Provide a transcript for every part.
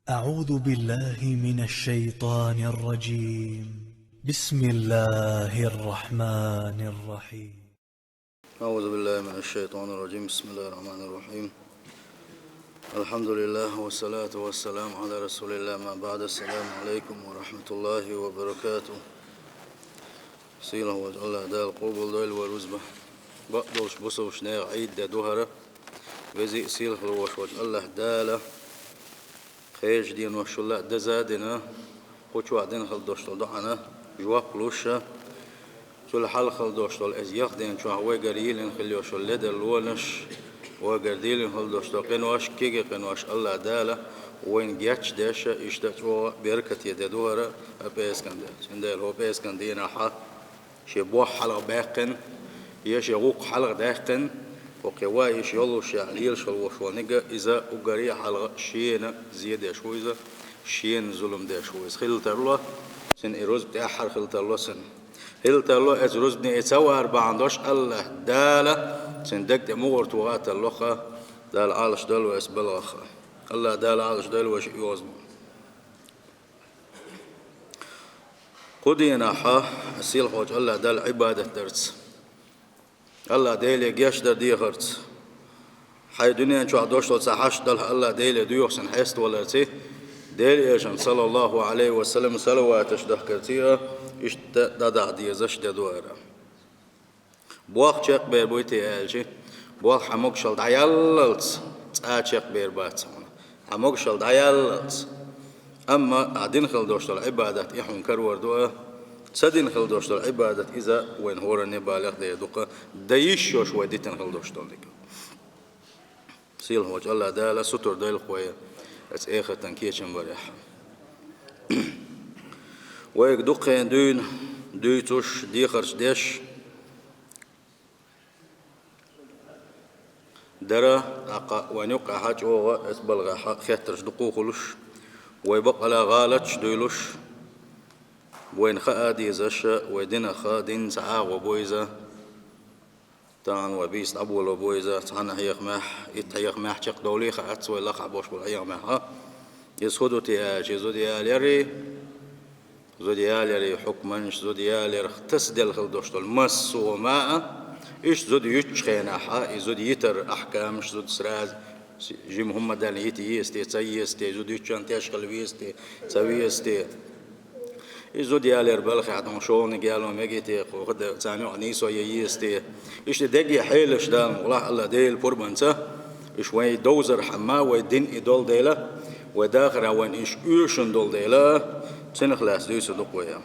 أعوذ بالله من الشيطان الرجيم. بسم الله الرحمن الرحيم. أعوذ بالله من الشيطان الرجيم. بسم الله الرحمن الرحيم. الحمد لله والصلاة والسلام على رسول الله. ما بعد. السلام عليكم ورحمة الله وبركاته. سيله وجعل دال قبول دال ورزبة بقدوش بصوش ناغ عيد دوهرة بزي سيله وش وجعل دالة خيج دين وش الله دزادنا قوش وعدين خلدوش دعنا جواب لوشة شل حال خلدوش طول أزياق دين شو هو قريلين خليه شو لدى الونش وقرديلين خلدوش طول قنواش كيجي قنواش الله دالة وين جاتش داشة يشتغل بركة يددوها أبيسكند سندال هو بيسكندينا حا شبوح حلق باقن يش يغوق حلق داقن وقوايش يلو شعليل شلوش ونجا إذا أجري حلق شين زيادة شويزة شين ظلم ده شويز خلت الله سن إروز بتاعها خلت الله سن خلت الله از روز بني يتسوى 14 الله دالة سن دك مغر توغات اللخة دال عالش دال واسبلغخة الله دال عالش دال وش يوزم قدينا حا السيل خوج الله دال عبادة درس الله ديلي جيش در دي خرت حي دنيا شو عدوش تو صحاش دال الله ديلي ديوخ سن حيست ولا تي ديلي اجن صلى الله عليه وسلم صلواتش دخكرتيها إيش دادا دي زش دوارا بواق شق بير بويتي ألشي بواق حموك شل دعيالت شق بير باتسون حموك شل دعيالت أما عدين خلدوش العبادة إحون كرور دوا سدين خلدوش العبادة إذا وين هو النبالغ دي دوقة دايشوش وديتن خلدوش دولك سيل هو الله دالا ستر دايل خويا اس إخر تنكيشن بريح ويك دقين دون دوتوش ديخرش ديش درا أقا ونقع حاج أوغا اسبلغا خيترش دقو خلوش ويبقى لا غالتش دويلوش وين خادي زشا ويدنا خادين سعاغ وبويزة تان وبيست أبول وبويزة تان هيخ ماح يتهيخ ماح شق دولي خاتس ويلقع بوش بالهيخ ماح يسخدو تياج يزوديال يري زوديال يري حكمنش زوديال يري تسدل خلدوش المس وماء إيش زود يتشخينا حا زود يتر أحكامش زود سراز جي محمد علي يتي يستي تسيستي زود يتشان تشغل ويستي تسويستي زود يالر بالخ عدم شون قالوا مجيتي خد ثاني عنيسو يستي إيش دقي حيلش دام والله الله ديل بربنسه إيش وين دوزر حما ويدين إدول ديله وداخل وين إيش يوشن دول ديله سنخلاص ديسو دقويا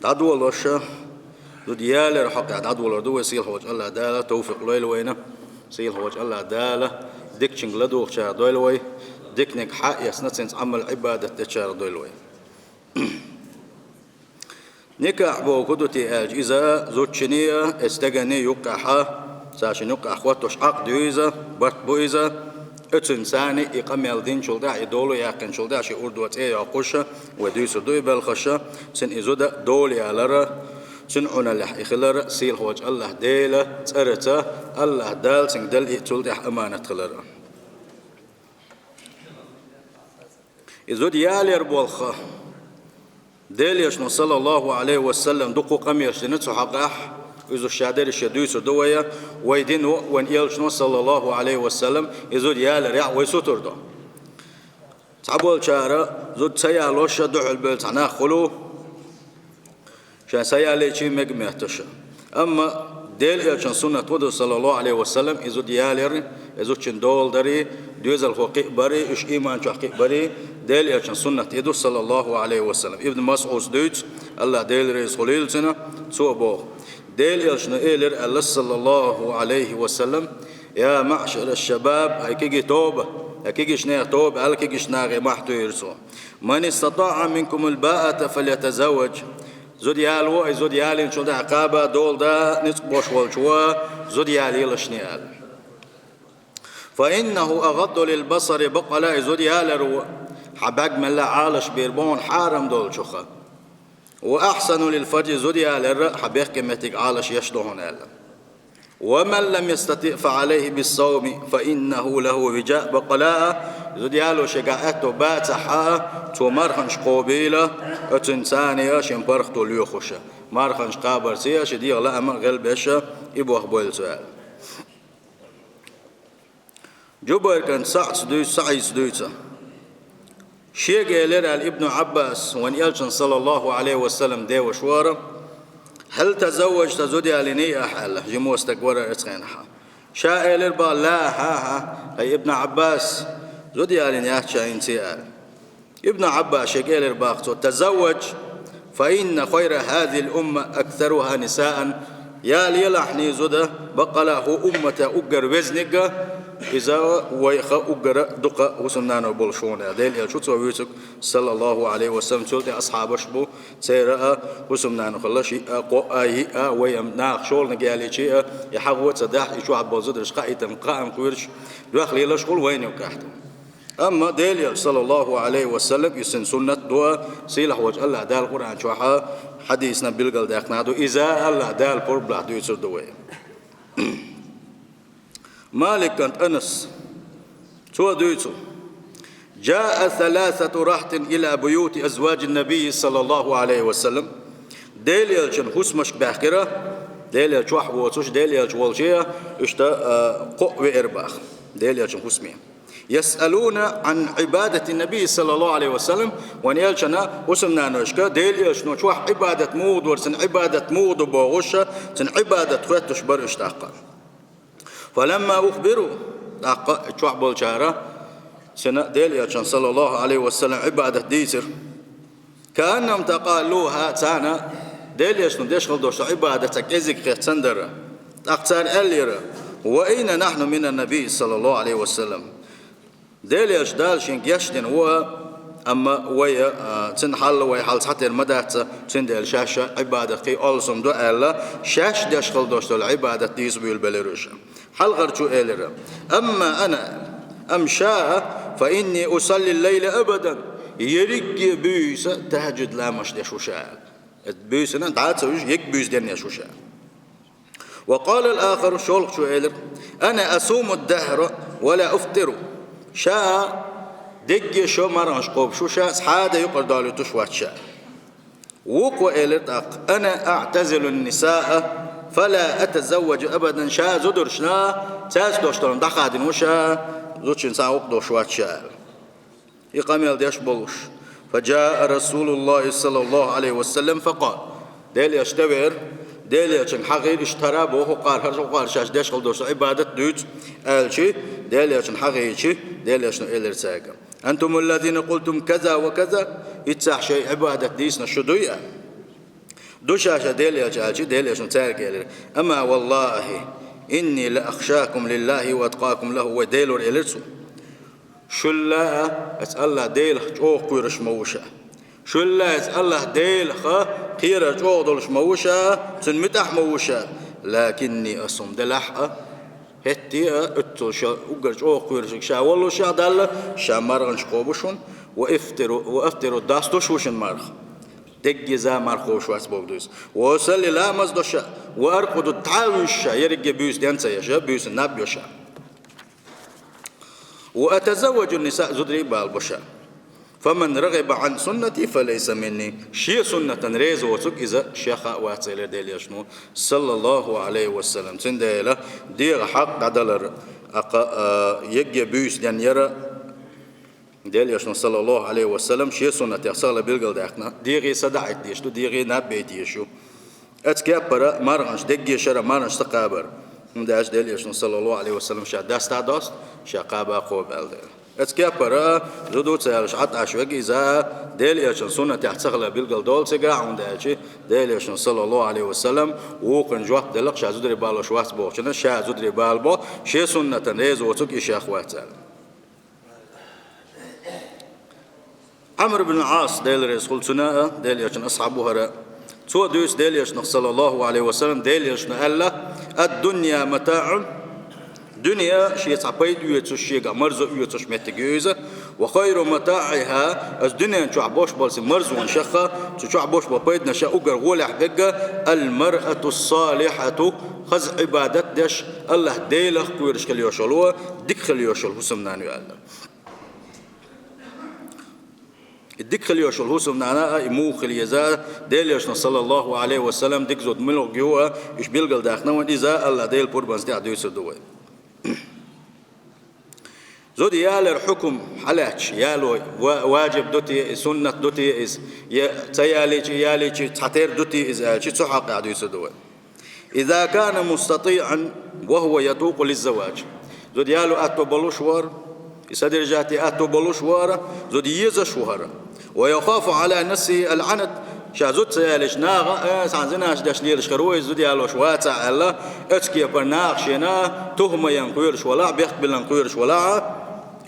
تعدول وشة ديال رحق عدول دو سيل هوج الله دالة توفيق ليل وينه سيل هوج الله دالة ديك شنغلدو خشار دويل وي ديك نك حق يسنتسنس عمل عبادة تشار دويل وي نكاح بو كدوتي اج إذا زوجنية استغني يقعها ساشن يقع اخواتوش عقد يوزا بات بويزا اتساني إقامة الدين شلدا يدولو يقين شلدا شيء أردوات إيه يقوشة وديسو دوي بالخشة سن إزودا دولي على سن عنا لح إخلر سيل هوج الله ديلا ترتا الله دال سن دل إتول دح أمانة خلر إزود يالي ربولخة ديل يشنو صلى الله عليه وسلم دقو قمير شنتو حقاح إذا الشعدر الشدوس دوية ويدين وين يلشنو صلى الله عليه وسلم إذا يال ريع ويسوتر ده تعبول شارع زود سيالوش دع البيت عنا خلو شان سيالي شيء مجمعتش أما ديل يلشن سنة ودو صلى الله عليه وسلم إذا يالر إذا شن دول دري دوز الفقيه بري إيش إيمان شقيق بري ديل يلشن سنة يدو صلى الله عليه وسلم ابن مسعود دوت الله ديل رئيس خليل سنة سوبه ديل يلشن إيلر الله صلى الله عليه وسلم يا معشر الشباب هيكيجي توبة هيكيجي شنيع توبة هلكيجي شناغي محتو يرسو من استطاع منكم الباءة فليتزوج زوديال زوديال إن شاء الله عقابة دول دا نتبوش والشوا زوديال يلشنيال فإنه أغض للبصر بقلا زوديال رو حباق من لا عالش بيربون حارم دول شخا وأحسن للفرج زوديال حبيخ كمتك عالش يشلون ألا ومن لم يستطع فعليه بالصوم فإنه له وجاء بقلاء زديالو شجاعته باتحا تو مرخنش قوبيلة اتنسانية شمبرختو ليوخوشة مرخنش قابرسية شديغ لا أمر غلبشة إبوخ بول سؤال جبر كان سعي سدويتا شيء قال ابن عباس وان يلشن صلى الله عليه وسلم دي وشوارا هل تزوج تزودي عليني أحل جمو استكبر اتخينها شاء الاربا لا ها هي ابن عباس زودي عليني أحشا انتيال ابن عباس شيء قال الاربا تزوج فإن خير هذه الأمة أكثرها نساء يا ليلحني زوده بقله أمة أجر وزنك إذا ويخ أجر دقة وسنان بولشون هذيل يشوت ويوسك صلى الله عليه وسلم شلت أصحاب شبو سيرة وسنان خلاص قائي ويمنع شغل نجالي شيء يحاول تدح يشوف عبد الزود رشقة يتمقام كويرش داخل يلا شغل وين يوكحته أما ديل صلى الله عليه وسلم يسن سنة دعاء سيلح وجه الله دال القرآن شوحة حديثنا بالقل داخنادو إذا الله دال بربلا دو يصير دعاء مالك كانت أنس سوى دويتو جاء 3 رهط إلى بيوت أزواج النبي صلى الله عليه وسلم ديل يلشن حسمش باخرة ديل يلشوح ووتوش ديل يلشوالشية اشتا قوة إرباخ ديل يلشن حسمي يسألون عن عبادة النبي صلى الله عليه وسلم وان يلشنا وسمنا نشكا ديل يلشنو شوح عبادة مود ورسن عبادة مود وبوغشة سن عبادة خواتش بر اشتاقا فلما أخبروا شوح بالشارة سنة ديل يلشن صلى الله عليه وسلم عبادة ديسر كأنهم تقالوها تانا ديل يلشنو ديشغل دوش عبادتك إزيك خير سندر أقتار أليرا وأين نحن من النبي صلى الله عليه وسلم ديل يشدال شين يشتن هو أما ويا تنحل ويحل حتى المدات تندل شاشة عبادة كي ألسم دو ألا شاش دشخل دوشتو العبادة ديس بيل بلروشة حل غرتو إلرا أما أنا أمشاء فإني أصلي الليل أبدا يريك بيس تهجد لا مش دشوشا بيس أنا تعال سويش يك بيس دنيا شوشا وقال الآخر شولق شو إلر أنا أصوم الدهر ولا أفطر شاء دق شو مرنش قوب شو شاء حاده يقر دالو تشوات شاء وقو إلتق أنا أعتزل النساء فلا أتزوج أبدا شاء زدر شنا تاس دوشترن دخادن وشا زوجين ساعة وقدو شوات شاء يقام يلديش بلوش فجاء رسول الله صلى الله عليه وسلم فقال ديل يشتبر ديل يشن حقير اشترى بوه قار شاش ديش خلدوش عبادة دوت قالشي ديل يشن حقيرشي ديل يشن إلر ساقا أنتم الذين قلتم كذا وكذا يتسح شيء عبادة ديسنا شدوية دوشاشا ديل يشن ديل يشن ساقا إلر أما والله إني لأخشاكم لله وأتقاكم له وديلور إلرسو شلا أسأل الله ديل جوه قيرش موشا شلا أسأل الله ديل قيرة جوه دولش موشا تنمتح موشا لكني أصم دلحة هتي أتل شا أقر جوه قيرش شا والله شا دل شا مرغنش قوبشون وأفتروا داستوش وشن مرغ دقي زا مرخوش واسبوك دوس وصلي لا مزدوشا وأرقد التعاوشا يرقى بيوس ديانسا يشا بيوس الناب يشا وأتزوج النساء زدري بالبشا فمن رغب عن سنتي فليس مني شيء سنة ريز وسك إذا شيخا واتسيل ديل يشنو صلى الله عليه وسلم سنديلا دير حق عدلر يجي بيوس ديان يرى ديل يشنو صلى الله عليه وسلم شيء سنة يحصل بالقل داخنا ديري صدعت ديشتو ديري نبيت يشو أتكبر مرغنش دقي شرا مرغنش تقابر مداش ديل يشنو صلى الله عليه وسلم شا داستا دوست شا قابا قوب ألديل أتكبر زودو تسالش عط عشوق إذا ديل يشن سنة تحتغل بالقل دول تجا عندها ديل يشن صلى الله عليه وسلم وقن جواب دلق شا زودري بالو شواس بو شنا شا زودري بالبو شي سنة ريز وتك إشي أخواتال عمرو بن العاص ديل ريز قلت سنة ديل يشن أصحابه هراء تو دوس ديل يشن صلى الله عليه وسلم ديل يشن ألا الدنيا متاع دنيا شيء صعبيد يوتش شيء مرز يوتش متجوزة وخير متاعها الدنيا شو عبوش بالس مرز ونشخة شو عبوش ببيد نشأ أجر غول حقجة المرأة الصالحة خز عبادة دش الله ديله كويرش خليوشلوه ديك خليوشل حسمنا نيالا الديك خليوشل حسمنا مو خليزا ديليش صلى الله عليه وسلم ديك زود ملو جوا إيش بيلقل داخنا وإذا الله ديل بوربانس دي عدوي سدوه زود يالر حكم حلاش يالو واجب دوتي سنة دوتي إز يالي تحتير دوتي إز تصحق عدو يسدوه إذا كان مستطيعا وهو يتوق للزواج زود يالو أتو بلوشوار يصدر جاتي أتو بلوشوار زود يزشوار ويخاف على نفسه العنت شازوت سيالش ناغا سانزناش داش ليرش خروي زود يالو شواتا الله اتكي برناغ شينا تهمة ينقيرش ولا بيقبل ينقيرش ولا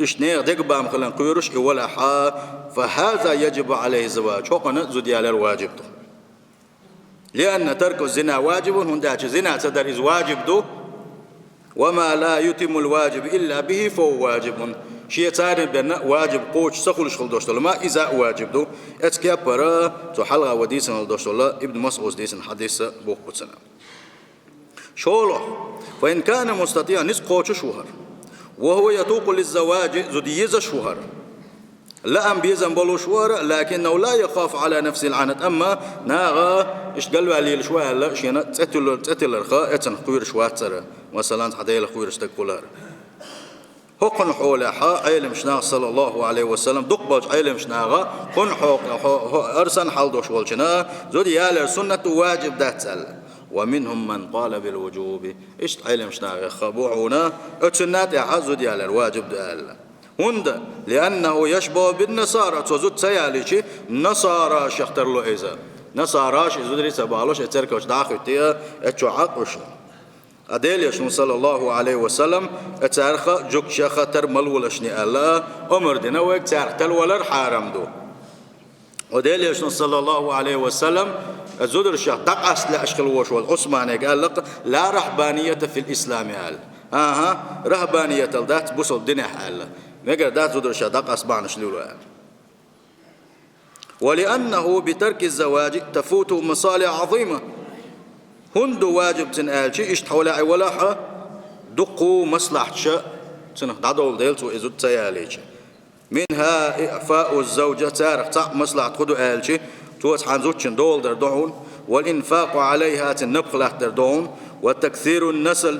إشنير دقبام خلنا قيرش ولا فهذا يجب عليه الزواج حقنا زود يالر واجب دو لأن ترك الزنا واجب هنداش زنا تدر إز واجب دو وما لا يتم الواجب إلا به فهو واجب شيء تارين بأن واجب قوش سخلش خل دوشتول ما إذا واجب دو اتكيا برا تحلغ وديسن دوشتول ابن مسعود ديسن حديث بوق بتسنا شوله فإن كان مستطيع نس قوش شهر وهو يتوق للزواج زديز شهر لا أم بيزن بلو شوار لكنه لا يخاف على نفس العنت أما ناغا إيش قالوا عليه الشوار لا شينا تتل الخاء اتن خوير شواتر مثلا حتى يلا استقبلار هقن حول حا علم شنا صلى الله عليه وسلم دقبج علم شناغا قن حق أرسن حال دوش والشنا زود يالا سنة واجب داتل ومنهم من قال بالوجوب إيش علم شناغا خبوعنا اتسنات يحزد يالا الواجب دال هند لأنه يشبه بالنصارى تزود سياليشي نصارى شختر له إذا نصاراش يزودري سبالوش اتركوش داخلتيا اتشعقوش أديليش صلى الله عليه وسلم اتارخ جوك شخطر ملولشني الله عمر دينا ويك تارتل ولر حارم دو أديليش صلى الله عليه وسلم الزودر الشيخ دق أصل أشكال وشوال عثماني قال لك لا رهبانية في الإسلام قال رهبانية الدات بوصل الدنيا حال مقر دات زودر الشيخ دق أصبعنا شلولو ولأنه بترك الزواج تفوت مصالح عظيمة هندو واجب تنقال شيء اشتحولا ولاحة دقوا مصلحة شيء تنه دادول ديلتو إزود تياليش منها إعفاء الزوجة تارق تاق مصلحة خدو قال شيء توس حنزوتشن دول دردون والإنفاق عليها تنبخلة دردون وتكثير النسل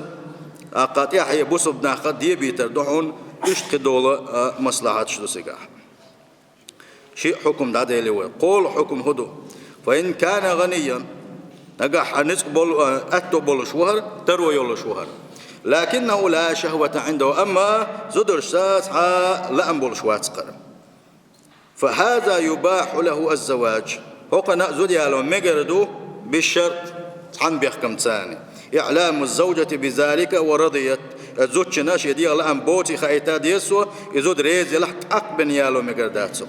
قاطع هي بوسبنا قد يبي تردون اشتخ دول مصلحة شدو سيقاح شيء حكم دا ديلي قول حكم هدو فإن كان غنيا نجح نسقبل أتبل شهر تروي يول شهر لكنه لا شهوة عنده أما زدر ساس لا أنبل شواتقر فهذا يباح له الزواج هو زود يالو مجردو بالشرط عن بيحكم ثاني إعلام الزوجة بذلك ورضيت الزوج ناش يدي لا أنبوتي خايتاد يسوى يزود ريز يلحق أقبن يالو مجردات سقو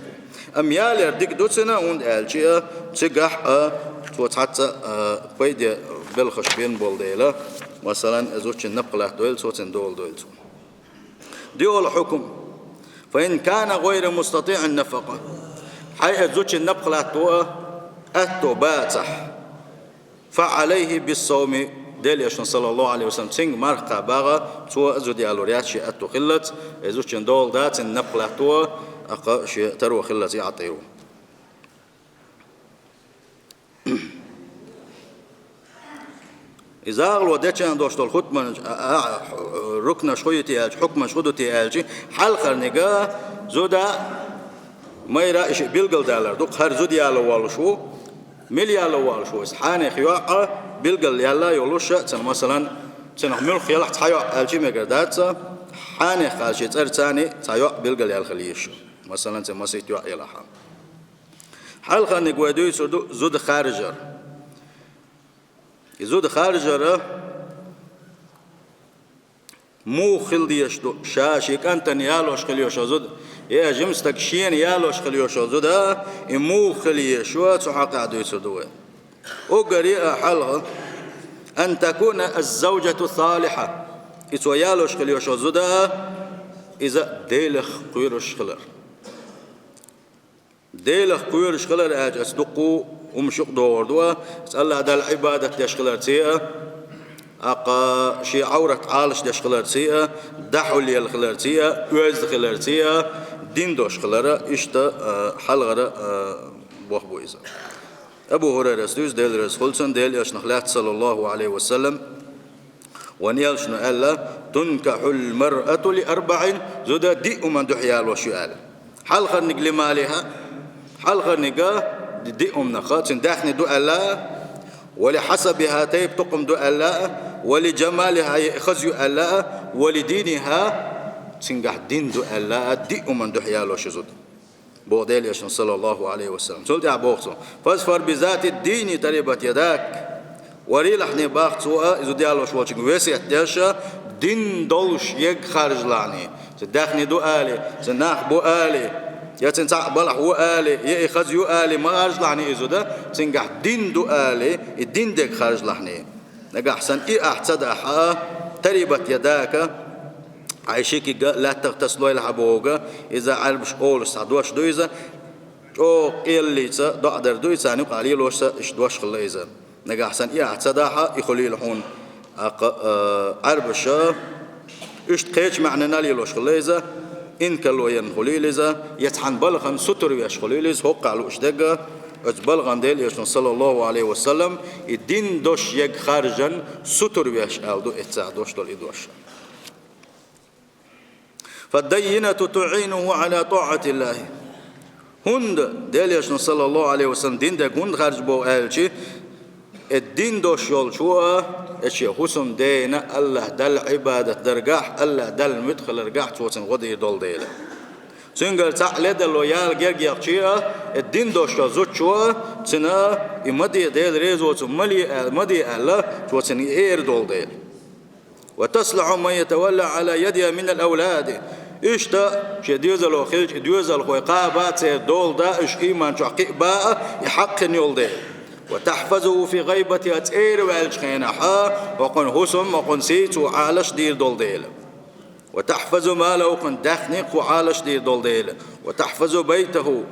أم يالر ديك دوتنا وند ألشيء تجح توتحت بيد بالخش بين بولديلا مثلا زوج النقلة دويل صوتن دول ديول حكم فإن كان غير مستطيع النفقة حي زوج النقلة تو أتو باتح فعليه بالصوم ديل يشن صلى الله عليه وسلم تين مرقة باغا تو زودي الوريات شيء أتو خلت زوج دول دات النقلة تو أقا شيء ترو خلت يعطيرو إذا أغلو ديتشان دوشتول خطمان ركنا شويتي ألج حكما شودتي ألجي حلقة نجا زودا ما يرأيش بيلقل دالر دوك هر زود يالو والشو ميل يالو والشو إسحاني خيوعة بيلقل يالا يولوش تن مثلا تنحمل خيالح تحيوع ألجي مقردات حاني خالشي ترتاني تحيوع بيلقل يالخليش مثلا تمسيت يوع يلاحا حلقة نجوا دوي زود خارجر يزود خارجره مو خلديش دو شاشيك أنت نيالوش خليوش زود يا جمستك شين يالوش خليوش زود مو خليش وتحقق عدو سدوه وقريئة حلقة أن تكون الزوجة صالحة إتويالوش خليوش زودا إذا ديلخ قيرش خلر ديلخ قيرش خلر أج أصدقوا ومشق دور دوا الله دال عبادة تشخلر تيا أقا شي عورة عالش تشخلر تيا دحول يلخلر تيا وز خلر تيا دين دوش خلر إشتا حلغر بوخبو إذا أبو هريرة سدوس ديل رسولسن ديل يشنخلات صلى الله عليه وسلم ونيلشن ألا تنكح المرأة لأربع زودا دي من دحيال وشيال حلقة نقل مالها حلقة نقا دي نخات داخل دو ألا ولحسبها تيب تقم دو ألا ولجمالها يأخذ ألا ولدينها تنجح دين دو ألا دي من دحيال وشزود بوديل يشن صلى الله عليه وسلم سولت يا بوخسو فاصفر بذات الدين تربت يداك وري لحني باخت سوء إذا ديالو شوالشك ويسي احتياشا دين دولش يك خارج لعني سداخني دو آلي سناخ بو آلي يا تنسع بلح و آلي يا إخذ يو آلي ما خارج لعني إذا ده تنجح دين دو آلي الدين ديك خارج لحني نجح سن إيه أحتد أحا تربت يداك عايشيكي لا تغتسلوا يلعبوغا إذا عربش أول سعدوش دويزا أو قيليسا دعدر دويسا نقع عليه لوشا إشدوش خليزا نجا أحسن إيه اعتداها يخلي لحون عربشا إشت قيش معنى نالي لوش خليزا إن كلو ينخلي لزا يتحن بلغن ستر يشخلي لز هو قالوا إشدقا أجبلغن ديل يشن صلى الله عليه وسلم الدين دوش يج خارجا ستر يشقال دو إتساعدوش دول إدوش فالدينة تعينه على طاعة الله هند ديل يشن صلى الله عليه وسلم دين دك هند خارج بو أهلشي الدين دوش يول شوى اشي حسن دينا الله دل عبادة درجاح الله دل مدخل رجاح توتن غدي دول ديلا سنقل تعلد اللويال جرجيا شيا الدين دوش زوج شوى سنا يمدي ديل ريزوت ملي مدي الله توتن اير دول ديل وتصلع ما يتولى على يدها من الأولاد إشتا شديوز الوخيج ديوز الخويقابات دول دا إش إيمان شحقي باء يحق يول ديل وتحفظه في غيبة أتير والشخينحا وقن هسم وقن سيت وعالش دير دول ديل وتحفظ ماله وقن دخنق وعالش دير دول ديل وتحفظ بيته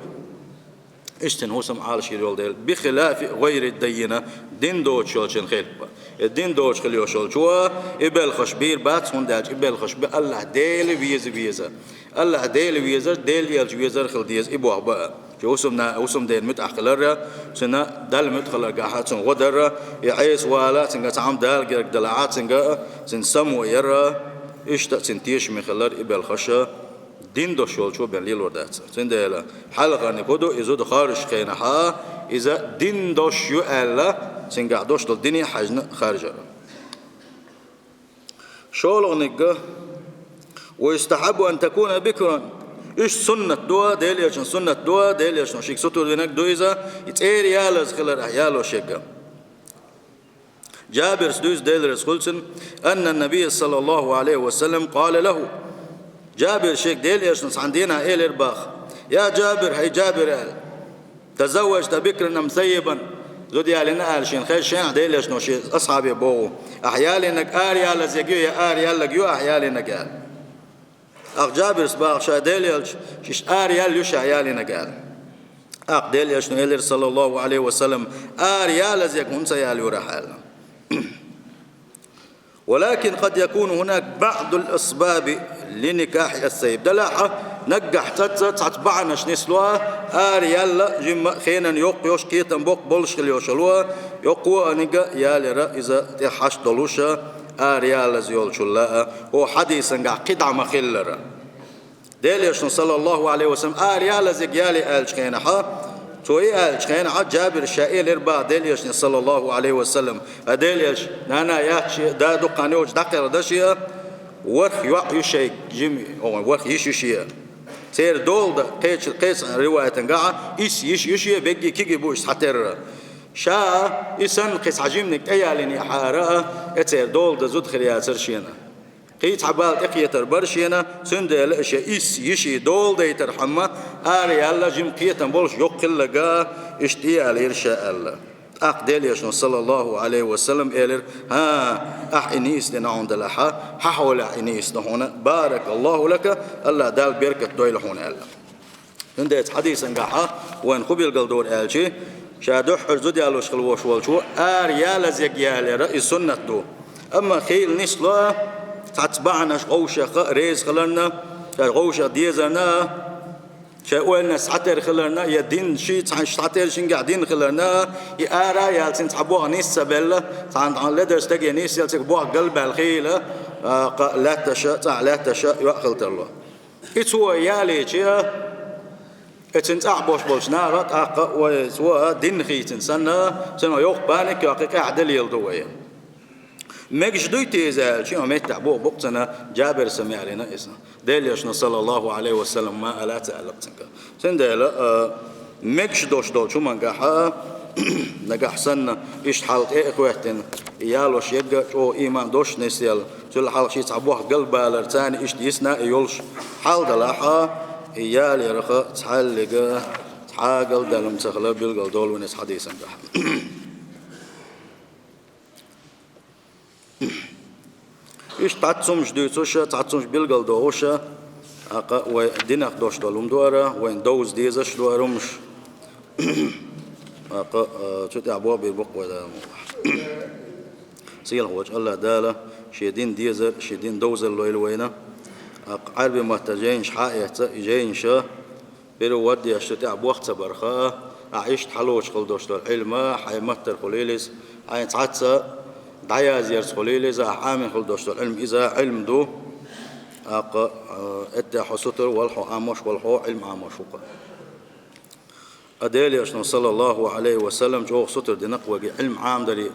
اشتن هسم عالش دير ديل بخلاف غير الدينة دين دوش شلشن خلبا الدين دوش خليو شلشوا إبل خشبير بات هنداج إبل خشبير الله ديل بيزا الله ديل بيزا ديل يلج بيزا خل ديز إبوه بقى وسم دين متأخلرة سنا دل متخلر جاحات سن غدرة يعيس ولا سن تعم دال جرك دلعات سن سمو يرى إيش تسنتيش من خلر إبل خشة دين دو شول شو بين ليل وردات سن ديلا حلقة نقودو إذا خارج خينها إذا دين دوش يو ألا سن قعدوش دل دنيا حجنا خارجة شول نقة ويستحب أن تكون بكرا إيش سنة دوا ديل يشن سنة دوا ديل يشن شيك سطور دينك دويزا يتأير يالز خلر أحيالو شيكا جابر سدوس ديل رسولسن أن النبي صلى الله عليه وسلم قال له جابر شيك ديل يشن عندنا إيل إرباخ يا جابر هي جابر قال تزوجت بكرا مثيبا زود يالنا قال شين خير شين ديل يشن شي أصحابي بوغو أحيالنك آر يالز يجيو يا آر يالك يو أحيالنك قال أخ جابر سباق شاديل يلش شش آريال يش عيالنا قال أخ ديل يشنو إلير صلى الله عليه وسلم آريال زيك هنسا يالي ورحال ولكن قد يكون هناك بعض الأسباب لنكاح السيب دلاحة نجح تتبعنا شنسلوا آريال جم خينا يوق يوش كيتا بوك بولش خلي يوشلوا يوقوا نجا يالي رئيزة تحش دلوشا آريال زيول شلاء هو حديثا قدع مخلرا ديليشن صلى الله عليه وسلم آريال زيالي آلشخينحا توي آلشخينحا جابر شائل إربا ديليشن صلى الله عليه وسلم ديليش نانا يحشي دادو قانيوش دقير داشيا ورخ يشي جيمي أو ورخ يشيشيا سير دول دا قيس رواية تنقع يشيا بيجي كيجي بوش حتر شا إسن قيس عجيمنك أيالين يحارة أتير دول دا زود خلياتر شينا قيت عبال إقيتر برشينا سندل إشي يشي دول دا يترحمة آري الله جيم قيتن بولش يقل لقا اشتيال إرشاء الله أقدل يشنو صلى الله عليه وسلم إلر إنيس لنا عند لها حول إنيس هنا بارك الله لك الله دال بركة دويل هنا الله عندك حديث انقحا وين قبل قلدور آلشي شادوح حرزو ديالوش خلوش والشو ريال زيقيال رئيس سنة دو أما خيل نسلا تتبعناش غوشة ريز خلرنا غوشة ديزرنا شاولنا سعتر خلرنا يدين شي سعتر شين قاعدين خلرنا يارا يالسين تعبوها نيس سبلا عن لدرس تجي نيس يالسين بوها قلب الخيلة لا تشاء يأخذ الله إتوا يالي شيء اتنتع بوش بوش نارت أق ويسوا دين خيتن سنة يوق بانك يقيك عدل يلدوية مجدوي تيزال شيء ما يتعبوا بقتنا جابر سمع لنا اسمه دل يشنا صلى الله عليه وسلم ما ألا تعلقتنك سندل مجدوش دول شو من جحا نجح سنة إيش حالت إخواتنا يالوش يبقى شو إيمان دوش نسيل شو الحال شيء تعبوه قلب الرتاني إيش يسنا يولش حال دلها يالي رخا تحلق تحاقل دلم تخلى بالقل دول ونس حديثا إيش تعتصمش دوشة تعتصمش بالقل دوشة ودينك دوش دولم دوارا وين دوز ديزش دوارمش شو تعبوا بالبق ولا سيل هو الله داله شيدين ديزر شيدين دوز الليل وينه عربي محتاجين حائط يجينش بيرو ودي أشتاع بوقت برخاء عيشت حلوش خلدوش دول علما حيمتر خليلس عين تعتسى دعياز يرس خليلس عامل خلدوش دول علم إذا علم دو إدى حسطر والحو عاموش والحو علم عاموشوقا أديلي أشنو صلى الله عليه وسلم جو سطر دي نقوى علم عام دري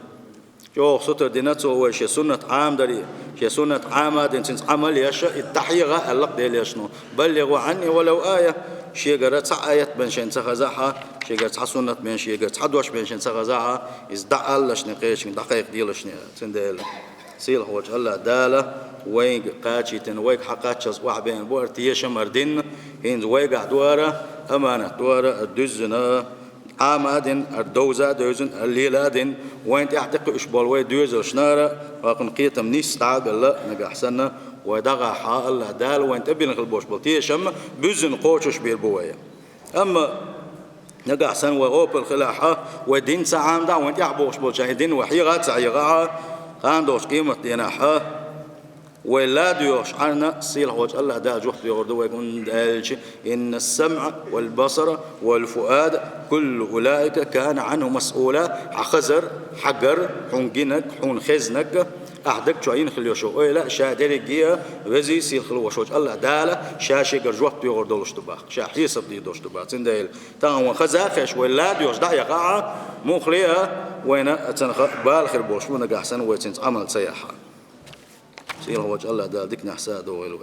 جو سطر ديناتو هو شيء سنة عام دري شيء سنة عام دين عمل يشاء التحية غالق ديل يشنو بلغوا عني ولو آية شيء قرأت آية بنشين تخزعها شيء قرأت سنة بن شيء قرأت حدوش بنشين تخزعها إزدع الله شنقيش دقائق ديال شنيا تنديل سيل هو الله دالة وين قاتشتن وين حقاتشز وعبين بورتيش مردين هين وين قعدوارة أمانة دوارة الدزنا عامادن الدوزة دوزن الليلادن وين تعتق إشبال وين دوزة شنارة وقن قيتم نيس تعب الله نجح سنة ودغى حا الله دال وين تبين خلبوش بلتيشم بزن قوشش بيربوية أما نجح سنة وأوبل خلاحة ودين سعام دا وين تعبوش بلشاهدين وحيغات سعيغها خاندوش قيمة ديناحة ولا ديوش عنا سيل هوج الله دا جوح بيغردو ويكون دالش إن السمع والبصر والفؤاد كل أولئك كان عنه مسؤولا حخزر حجر حنجنك حن خزنك أحدك شوين خليوشو لا شادري جيا وزي سيل خلوشوج الله دالا شاشي جرجوح بيغردو لشتباخ شاحي صدي دوش تباخ سنديل تاون خزاخش ولا ديوش دا يقع مخليها وين أتنخ بالخير بوش من جحسن ويتنت عمل سياحة سيل هو الله دا ديك نحسا دو ويلو